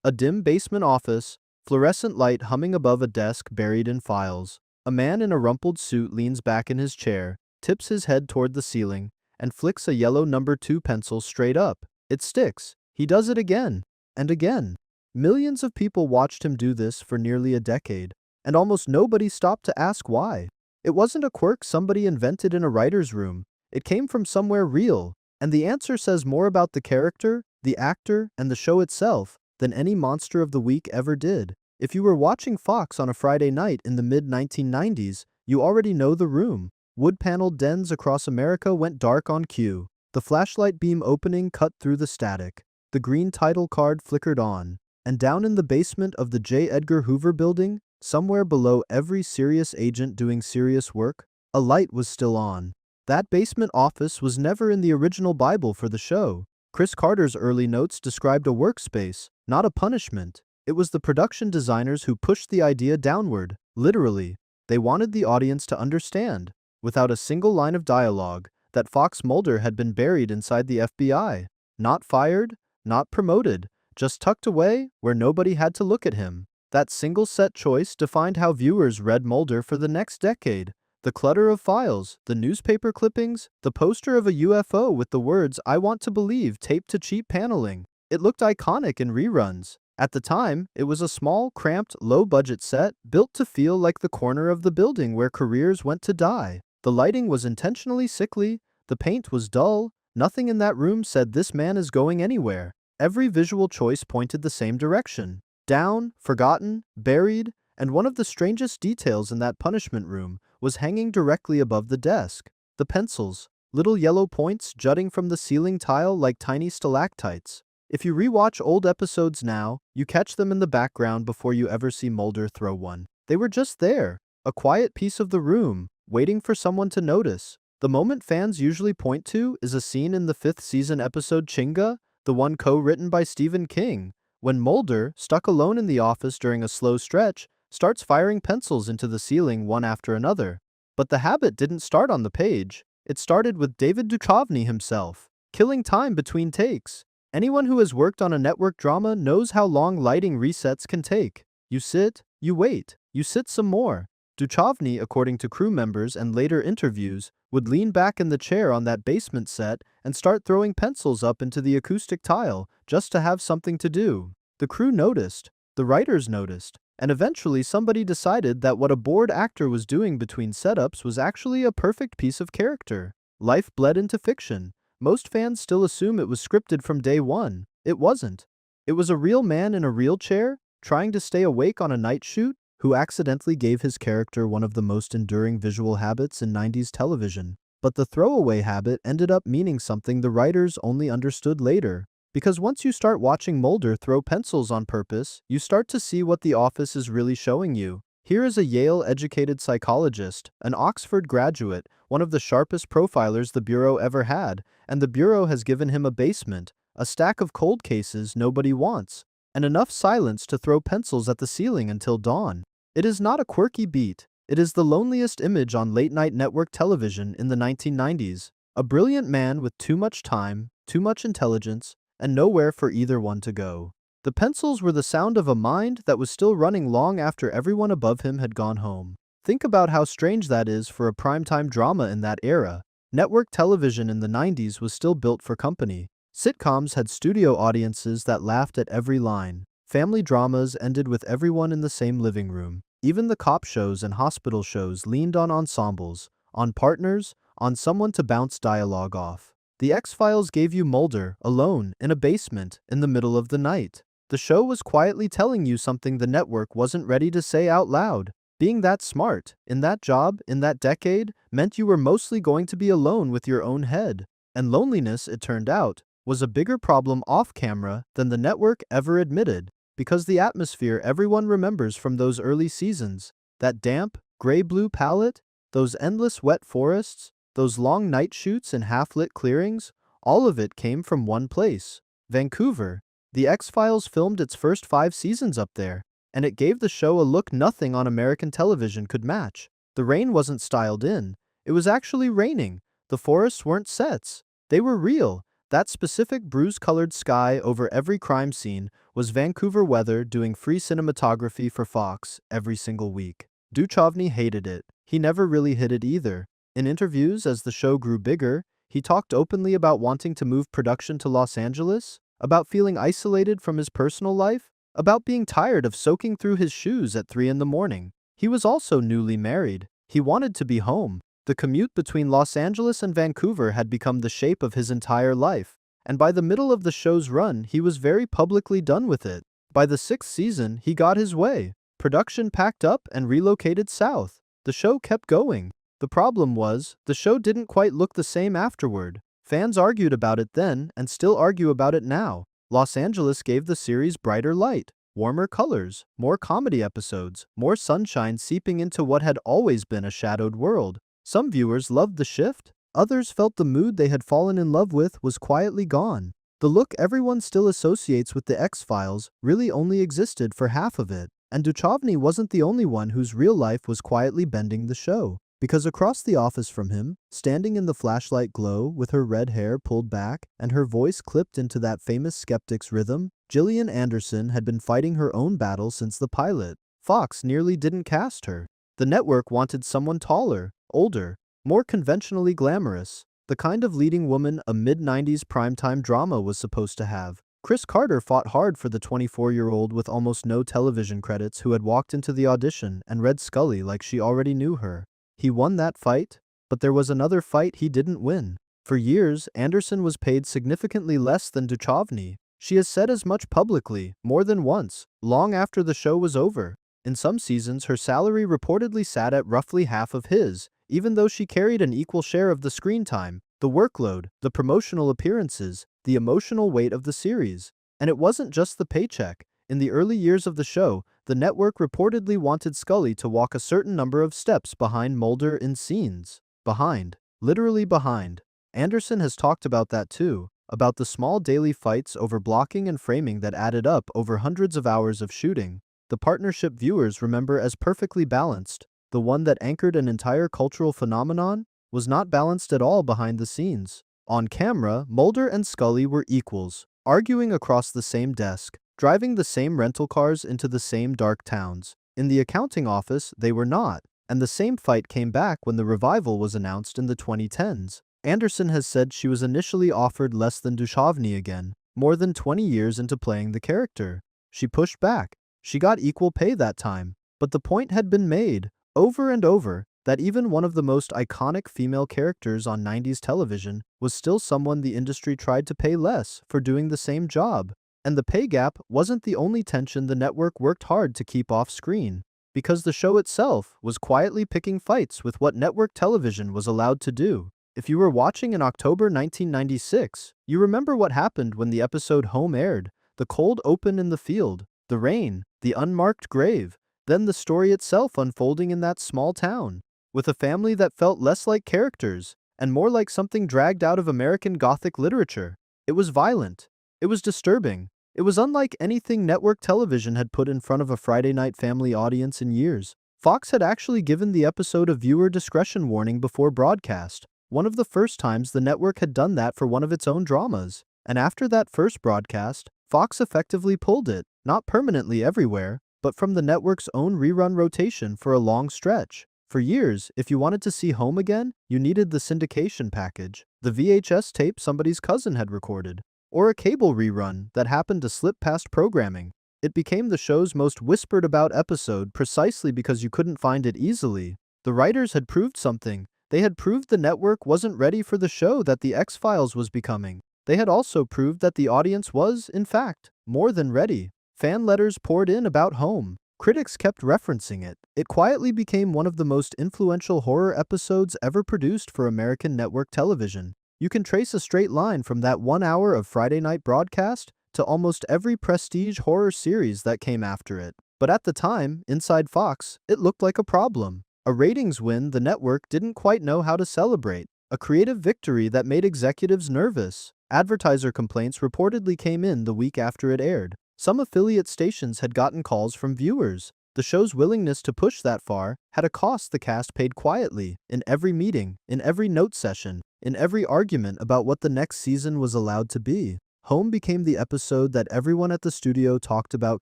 A dim basement office, fluorescent light humming above a desk buried in files. A man in a rumpled suit leans back in his chair, tips his head toward the ceiling, and flicks a yellow number 2 pencil straight up. It sticks. He does it again. And again. Millions of people watched him do this for nearly a decade, and almost nobody stopped to ask why. It wasn't a quirk somebody invented in a writer's room. It came from somewhere real, and the answer says more about the character, the actor, and the show itself than any Monster of the Week ever did. If you were watching Fox on a Friday night in the mid-1990s, you already know the room. Wood-paneled dens across America went dark on cue. The flashlight beam opening cut through the static. The green title card flickered on. And down in the basement of the J. Edgar Hoover building, somewhere below every serious agent doing serious work, a light was still on. That basement office was never in the original Bible for the show. Chris Carter's early notes described a workspace, not a punishment. It was the production designers who pushed the idea downward, literally. They wanted the audience to understand, without a single line of dialogue, that Fox Mulder had been buried inside the FBI. Not fired, not promoted, just tucked away where nobody had to look at him. That single set choice defined how viewers read Mulder for the next decade. The clutter of files, the newspaper clippings, the poster of a UFO with the words "I want to believe" taped to cheap paneling. It looked iconic in reruns. At the time, it was a small, cramped, low-budget set built to feel like the corner of the building where careers went to die. The lighting was intentionally sickly, the paint was dull, nothing in that room said this man is going anywhere. Every visual choice pointed the same direction. Down, forgotten, buried, and one of the strangest details in that punishment room was hanging directly above the desk. The pencils, little yellow points jutting from the ceiling tile like tiny stalactites. If you rewatch old episodes now, you catch them in the background before you ever see Mulder throw one. They were just there, a quiet piece of the room, waiting for someone to notice. The moment fans usually point to is a scene in the 5th season episode Chinga, the one co-written by Stephen King, when Mulder, stuck alone in the office during a slow stretch, starts firing pencils into the ceiling one after another. But the habit didn't start on the page. It started with David Duchovny himself, killing time between takes. Anyone who has worked on a network drama knows how long lighting resets can take. You sit, you wait, you sit some more. Duchovny, according to crew members and later interviews, would lean back in the chair on that basement set and start throwing pencils up into the acoustic tile just to have something to do. The crew noticed, the writers noticed, and eventually somebody decided that what a bored actor was doing between setups was actually a perfect piece of character. Life bled into fiction. Most fans still assume it was scripted from day one. It wasn't. It was a real man in a real chair, trying to stay awake on a night shoot, who accidentally gave his character one of the most enduring visual habits in 90s television. But the throwaway habit ended up meaning something the writers only understood later. Because once you start watching Mulder throw pencils on purpose, you start to see what The Office is really showing you. Here is a Yale-educated psychologist, an Oxford graduate, one of the sharpest profilers the Bureau ever had, and the Bureau has given him a basement, a stack of cold cases nobody wants, and enough silence to throw pencils at the ceiling until dawn. It is not a quirky beat. It is the loneliest image on late-night network television in the 1990s. A brilliant man with too much time, too much intelligence, and nowhere for either one to go. The pencils were the sound of a mind that was still running long after everyone above him had gone home. Think about how strange that is for a primetime drama in that era. Network television in the 90s was still built for company. Sitcoms had studio audiences that laughed at every line. Family dramas ended with everyone in the same living room. Even the cop shows and hospital shows leaned on ensembles, on partners, on someone to bounce dialogue off. The X-Files gave you Mulder, alone, in a basement, in the middle of the night. The show was quietly telling you something the network wasn't ready to say out loud. Being that smart, in that job, in that decade, meant you were mostly going to be alone with your own head. And loneliness, it turned out, was a bigger problem off-camera than the network ever admitted. Because the atmosphere everyone remembers from those early seasons, that damp, gray-blue palette, those endless wet forests, those long night shoots in half-lit clearings, all of it came from one place, Vancouver. The X-Files filmed its first 5 seasons up there, and it gave the show a look nothing on American television could match. The rain wasn't styled in. It was actually raining. The forests weren't sets. They were real. That specific bruise-colored sky over every crime scene was Vancouver weather doing free cinematography for Fox every single week. Duchovny hated it. He never really hid it either. In interviews as the show grew bigger, he talked openly about wanting to move production to Los Angeles, about feeling isolated from his personal life, about being tired of soaking through his shoes at 3 in the morning. He was also newly married. He wanted to be home. The commute between Los Angeles and Vancouver had become the shape of his entire life, and by the middle of the show's run, he was very publicly done with it. By the 6th season, he got his way. Production packed up and relocated south. The show kept going. The problem was, the show didn't quite look the same afterward. Fans argued about it then and still argue about it now. Los Angeles gave the series brighter light, warmer colors, more comedy episodes, more sunshine seeping into what had always been a shadowed world. Some viewers loved the shift. Others felt the mood they had fallen in love with was quietly gone. The look everyone still associates with the X-Files really only existed for half of it. And Duchovny wasn't the only one whose real life was quietly bending the show. Because across the office from him, standing in the flashlight glow with her red hair pulled back and her voice clipped into that famous skeptic's rhythm, Gillian Anderson had been fighting her own battle since the pilot. Fox nearly didn't cast her. The network wanted someone taller, older, more conventionally glamorous, the kind of leading woman a mid-90s primetime drama was supposed to have. Chris Carter fought hard for the 24-year-old with almost no television credits who had walked into the audition and read Scully like she already knew her. He won that fight, but there was another fight he didn't win. For years, Anderson was paid significantly less than Duchovny. She has said as much publicly, more than once, long after the show was over. In some seasons, her salary reportedly sat at roughly half of his, even though she carried an equal share of the screen time, the workload, the promotional appearances, the emotional weight of the series. And it wasn't just the paycheck. In the early years of the show, the network reportedly wanted Scully to walk a certain number of steps behind Mulder in scenes. Behind. Literally behind. Anderson has talked about that too, about the small daily fights over blocking and framing that added up over hundreds of hours of shooting. The partnership viewers remember as perfectly balanced, the one that anchored an entire cultural phenomenon, was not balanced at all behind the scenes. On camera, Mulder and Scully were equals, arguing across the same desk, driving the same rental cars into the same dark towns. In the accounting office, they were not, and the same fight came back when the revival was announced in the 2010s. Anderson has said she was initially offered less than Duchovny again, more than 20 years into playing the character. She pushed back. She got equal pay that time. But the point had been made, over and over, that even one of the most iconic female characters on 90s television was still someone the industry tried to pay less for doing the same job. And the pay gap wasn't the only tension the network worked hard to keep off screen, because the show itself was quietly picking fights with what network television was allowed to do. If you were watching in October 1996, you remember what happened when the episode Home aired, the cold open in the field, the rain, the unmarked grave, then the story itself unfolding in that small town, with a family that felt less like characters and more like something dragged out of American Gothic literature. It was violent. It was disturbing. It was unlike anything network television had put in front of a Friday night family audience in years. Fox had actually given the episode a viewer discretion warning before broadcast, one of the first times the network had done that for one of its own dramas. And after that first broadcast, Fox effectively pulled it, not permanently everywhere, but from the network's own rerun rotation for a long stretch. For years, if you wanted to see Home again, you needed the syndication package, the VHS tape somebody's cousin had recorded, or a cable rerun that happened to slip past programming. It became the show's most whispered about episode precisely because you couldn't find it easily. The writers had proved something. They had proved the network wasn't ready for the show that the X-Files was becoming. They had also proved that the audience was, in fact, more than ready. Fan letters poured in about Home. Critics kept referencing it. It quietly became one of the most influential horror episodes ever produced for American network television. You can trace a straight line from that 1 hour of Friday night broadcast to almost every prestige horror series that came after it. But at the time, inside Fox, it looked like a problem. A ratings win the network didn't quite know how to celebrate. A creative victory that made executives nervous. Advertiser complaints reportedly came in the week after it aired. Some affiliate stations had gotten calls from viewers. The show's willingness to push that far had a cost the cast paid quietly, in every meeting, in every note session. in every argument about what the next season was allowed to be. Home became the episode that everyone at the studio talked about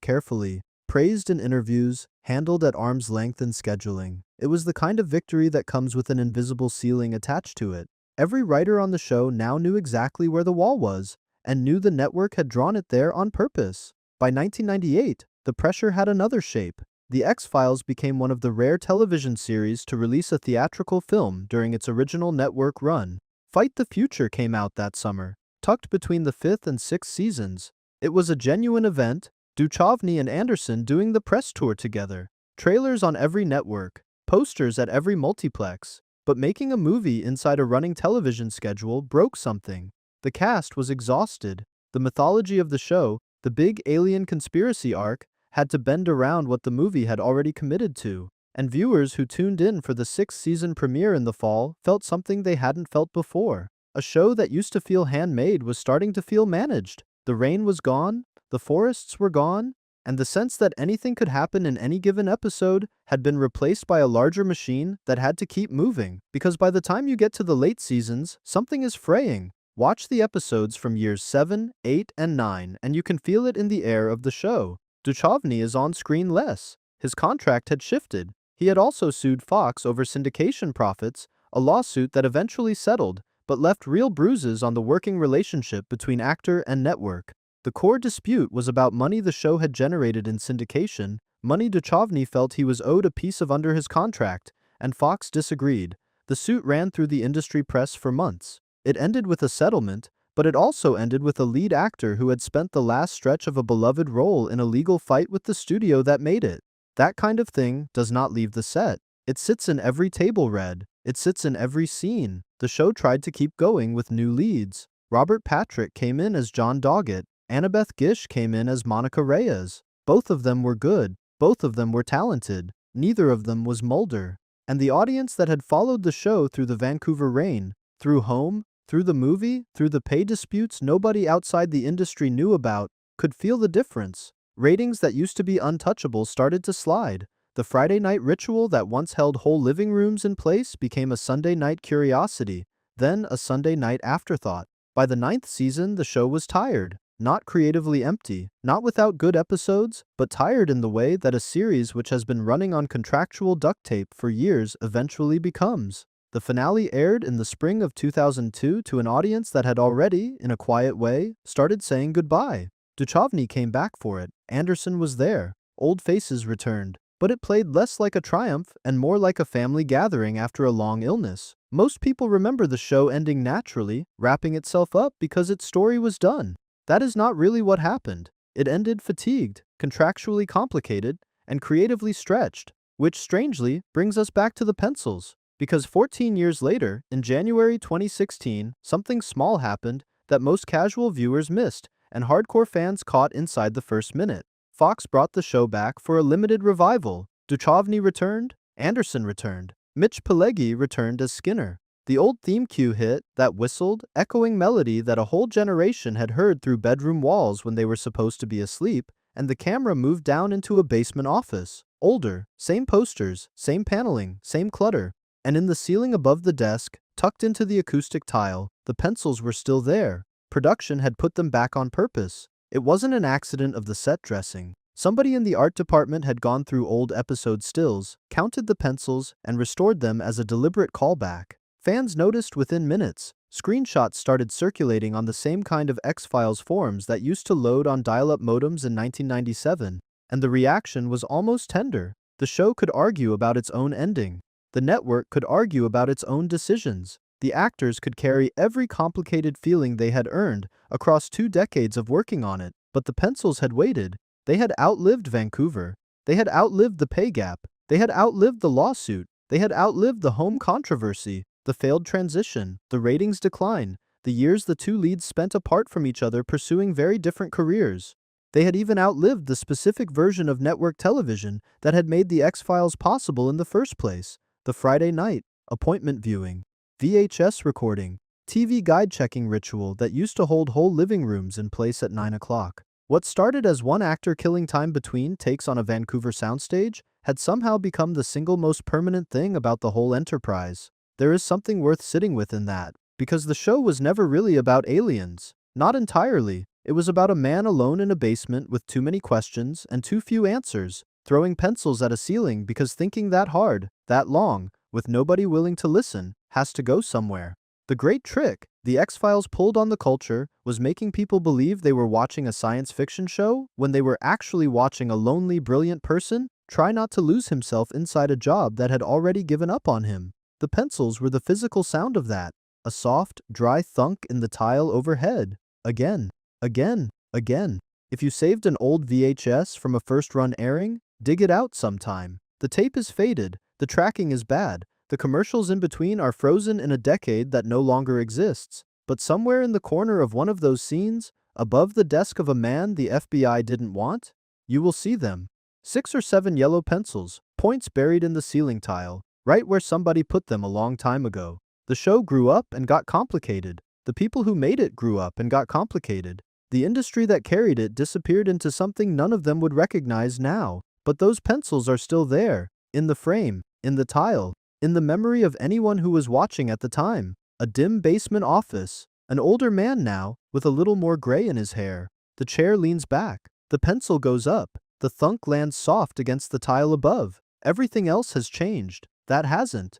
carefully, praised in interviews, handled at arm's length in scheduling. It was the kind of victory that comes with an invisible ceiling attached to it. Every writer on the show now knew exactly where the wall was, and knew the network had drawn it there on purpose. By 1998, the pressure had another shape. The X-Files became one of the rare television series to release a theatrical film during its original network run. Fight the Future came out that summer, tucked between the 5th and 6th seasons. It was a genuine event, Duchovny and Anderson doing the press tour together, trailers on every network, posters at every multiplex. But making a movie inside a running television schedule broke something. The cast was exhausted. The mythology of the show, the big alien conspiracy arc, had to bend around what the movie had already committed to. And viewers who tuned in for the 6th season premiere in the fall felt something they hadn't felt before. A show that used to feel handmade was starting to feel managed. The rain was gone, the forests were gone, and the sense that anything could happen in any given episode had been replaced by a larger machine that had to keep moving. Because by the time you get to the late seasons, something is fraying. Watch the episodes from years 7, 8, and 9, and you can feel it in the air of the show. Duchovny is on screen less. His contract had shifted. He had also sued Fox over syndication profits, a lawsuit that eventually settled, but left real bruises on the working relationship between actor and network. The core dispute was about money the show had generated in syndication, money Duchovny felt he was owed a piece of under his contract, and Fox disagreed. The suit ran through the industry press for months. It ended with a settlement, but it also ended with a lead actor who had spent the last stretch of a beloved role in a legal fight with the studio that made it. That kind of thing does not leave the set. It sits in every table read. It sits in every scene. The show tried to keep going with new leads. Robert Patrick came in as John Doggett. Annabeth Gish came in as Monica Reyes. Both of them were good. Both of them were talented. Neither of them was Mulder. And the audience that had followed the show through the Vancouver rain, through Home, through the movie, through the pay disputes nobody outside the industry knew about, could feel the difference. Ratings that used to be untouchable started to slide. The Friday night ritual that once held whole living rooms in place became a Sunday night curiosity, then a Sunday night afterthought. By the 9th season, the show was tired. Not creatively empty, not without good episodes, but tired in the way that a series which has been running on contractual duct tape for years eventually becomes. The finale aired in the spring of 2002 to an audience that had already, in a quiet way, started saying goodbye. Duchovny came back for it. Anderson was there. Old faces returned. But it played less like a triumph and more like a family gathering after a long illness. Most people remember the show ending naturally, wrapping itself up because its story was done. That is not really what happened. It ended fatigued, contractually complicated, and creatively stretched, which strangely brings us back to the pencils. Because 14 years later, in January 2016, something small happened that most casual viewers missed and hardcore fans caught inside the first minute. Fox brought the show back for a limited revival. Duchovny returned, Anderson returned, Mitch Pileggi returned as Skinner. The old theme cue hit, that whistled, echoing melody that a whole generation had heard through bedroom walls when they were supposed to be asleep, and the camera moved down into a basement office. Older, same posters, same paneling, same clutter. And in the ceiling above the desk, tucked into the acoustic tile, the pencils were still there. Production had put them back on purpose. It wasn't an accident of the set dressing. Somebody in the art department had gone through old episode stills, counted the pencils, and restored them as a deliberate callback. Fans noticed within minutes. Screenshots started circulating on the same kind of X-Files forums that used to load on dial-up modems in 1997, and the reaction was almost tender. The show could argue about its own ending. The network could argue about its own decisions. The actors could carry every complicated feeling they had earned across 2 decades of working on it, but the pencils had waited. They had outlived Vancouver. They had outlived the pay gap. They had outlived the lawsuit. They had outlived the home controversy, the failed transition, the ratings decline, the years the two leads spent apart from each other pursuing very different careers. They had even outlived the specific version of network television that had made the X-Files possible in the first place. The Friday night, appointment viewing, VHS recording, TV guide-checking ritual that used to hold whole living rooms in place at 9 o'clock. What started as one actor killing time between takes on a Vancouver soundstage had somehow become the single most permanent thing about the whole enterprise. There is something worth sitting with in that. Because the show was never really about aliens. Not entirely. It was about a man alone in a basement with too many questions and too few answers, throwing pencils at a ceiling because thinking that hard, that long, with nobody willing to listen, has to go somewhere. The great trick the X-Files pulled on the culture was making people believe they were watching a science fiction show when they were actually watching a lonely, brilliant person try not to lose himself inside a job that had already given up on him. The pencils were the physical sound of that. A soft, dry thunk in the tile overhead. Again, again, again. If you saved an old VHS from a first-run airing, dig it out sometime. The tape is faded, the tracking is bad, the commercials in between are frozen in a decade that no longer exists. But somewhere in the corner of one of those scenes, above the desk of a man the FBI didn't want, you will see them. 6 or 7 yellow pencils, points buried in the ceiling tile, right where somebody put them a long time ago. The show grew up and got complicated. The people who made it grew up and got complicated. The industry that carried it disappeared into something none of them would recognize now. But those pencils are still there, in the frame, in the tile, in the memory of anyone who was watching at the time. A dim basement office. An older man now, with a little more gray in his hair. The chair leans back. The pencil goes up. The thunk lands soft against the tile above. Everything else has changed. That hasn't.